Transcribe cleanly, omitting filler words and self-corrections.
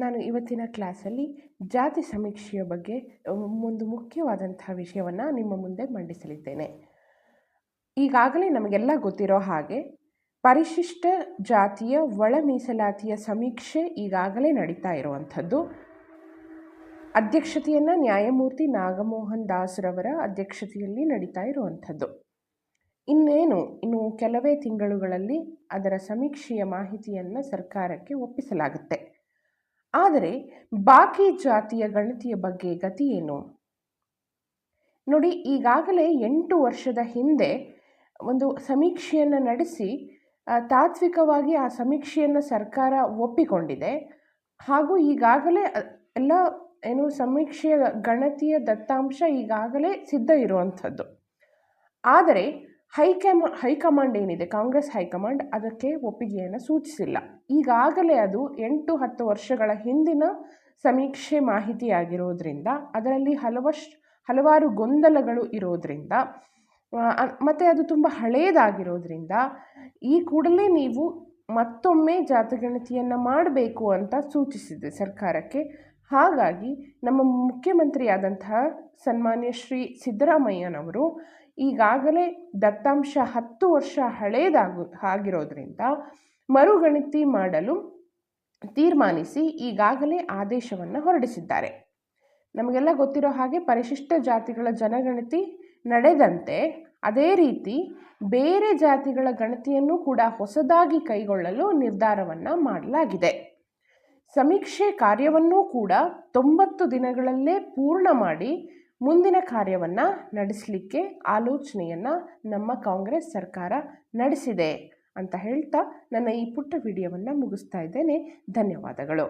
ನಾನು ಇವತ್ತಿನ ಕ್ಲಾಸಲ್ಲಿ ಜಾತಿ ಸಮೀಕ್ಷೆಯ ಬಗ್ಗೆ ಒಂದು ಮುಖ್ಯವಾದಂತಹ ವಿಷಯವನ್ನು ನಿಮ್ಮ ಮುಂದೆ ಮಂಡಿಸಲಿದ್ದೇನೆ. ಈಗಾಗಲೇ ನಮಗೆಲ್ಲ ಗೊತ್ತಿರೋ ಹಾಗೆ ಪರಿಶಿಷ್ಟ ಜಾತಿಯ ಒಳ ಮೀಸಲಾತಿಯ ಸಮೀಕ್ಷೆ ಈಗಾಗಲೇ ನಡೀತಾ ಇರುವಂಥದ್ದು. ಅಧ್ಯಕ್ಷತೆಯನ್ನು ನ್ಯಾಯಮೂರ್ತಿ ನಾಗಮೋಹನ್ ದಾಸ್ರವರ ಅಧ್ಯಕ್ಷತೆಯಲ್ಲಿ ನಡೀತಾ ಇರುವಂಥದ್ದು. ಇನ್ನು ಕೆಲವೇ ತಿಂಗಳುಗಳಲ್ಲಿ ಅದರ ಸಮೀಕ್ಷೆಯ ಮಾಹಿತಿಯನ್ನು ಸರ್ಕಾರಕ್ಕೆ ಒಪ್ಪಿಸಲಾಗುತ್ತೆ. ಆದರೆ ಬಾಕಿ ಜಾತಿಯ ಗಣತಿಯ ಬಗ್ಗೆ ಗತಿ ಏನು ನೋಡಿ. ಈಗಾಗಲೇ 8 ವರ್ಷದ ಹಿಂದೆ ಒಂದು ಸಮೀಕ್ಷೆಯನ್ನು ನಡೆಸಿ ತಾತ್ವಿಕವಾಗಿ ಆ ಸಮೀಕ್ಷೆಯನ್ನು ಸರ್ಕಾರ ಒಪ್ಪಿಕೊಂಡಿದೆ. ಹಾಗೂ ಈಗಾಗಲೇ ಎಲ್ಲ ಸಮೀಕ್ಷೆಯ ಗಣತಿಯ ದತ್ತಾಂಶ ಈಗಾಗಲೇ ಸಿದ್ಧ ಇರುವಂಥದ್ದು. ಆದರೆ ಹೈಕಮಾಂಡ್ ಏನಿದೆ, ಕಾಂಗ್ರೆಸ್ ಹೈಕಮಾಂಡ್ ಅದಕ್ಕೆ ಒಪ್ಪಿಗೆಯನ್ನು ಸೂಚಿಸಿಲ್ಲ. ಈಗಾಗಲೇ ಅದು 8-10 ವರ್ಷಗಳ ಹಿಂದಿನ ಸಮೀಕ್ಷೆ ಮಾಹಿತಿಯಾಗಿರೋದ್ರಿಂದ ಅದರಲ್ಲಿ ಹಲವಾರು ಗೊಂದಲಗಳು ಇರೋದ್ರಿಂದ ಮತ್ತು ಅದು ತುಂಬ ಹಳೆಯದಾಗಿರೋದ್ರಿಂದ ಈ ಕೂಡಲೇ ನೀವು ಮತ್ತೊಮ್ಮೆ ಜಾತಿಗಣತಿಯನ್ನು ಮಾಡಬೇಕು ಅಂತ ಸೂಚಿಸಿದೆ ಸರ್ಕಾರಕ್ಕೆ. ಹಾಗಾಗಿ ನಮ್ಮ ಮುಖ್ಯಮಂತ್ರಿಯಾದಂತಹ ಸನ್ಮಾನ್ಯ ಶ್ರೀ ಸಿದ್ದರಾಮಯ್ಯನವರು ಈಗಾಗಲೇ ದತ್ತಾಂಶ 10 ವರ್ಷ ಆಗಿರೋದ್ರಿಂದ ಮರುಗಣತಿ ಮಾಡಲು ತೀರ್ಮಾನಿಸಿ ಈಗಾಗಲೇ ಆದೇಶವನ್ನು ಹೊರಡಿಸಿದ್ದಾರೆ. ನಮಗೆಲ್ಲ ಗೊತ್ತಿರೋ ಹಾಗೆ ಪರಿಶಿಷ್ಟ ಜಾತಿಗಳ ಜನಗಣತಿ ನಡೆದಂತೆ ಅದೇ ರೀತಿ ಬೇರೆ ಜಾತಿಗಳ ಗಣತಿಯನ್ನು ಕೂಡ ಹೊಸದಾಗಿ ಕೈಗೊಳ್ಳಲು ನಿರ್ಧಾರವನ್ನು ಮಾಡಲಾಗಿದೆ. ಸಮೀಕ್ಷೆ ಕಾರ್ಯವನ್ನೂ ಕೂಡ 90 ದಿನಗಳಲ್ಲೇ ಪೂರ್ಣ ಮಾಡಿ ಮುಂದಿನ ಕಾರ್ಯವನ್ನು ನಡೆಸಲಿಕ್ಕೆ ಆಲೋಚನೆಯನ್ನು ನಮ್ಮ ಕಾಂಗ್ರೆಸ್ ಸರ್ಕಾರ ನಡೆಸಿದೆ ಅಂತ ಹೇಳ್ತಾ ನನ್ನ ಈ ಪುಟ್ಟ ವಿಡಿಯೋವನ್ನು ಮುಗಿಸ್ತಾ ಇದ್ದೇನೆ. ಧನ್ಯವಾದಗಳು.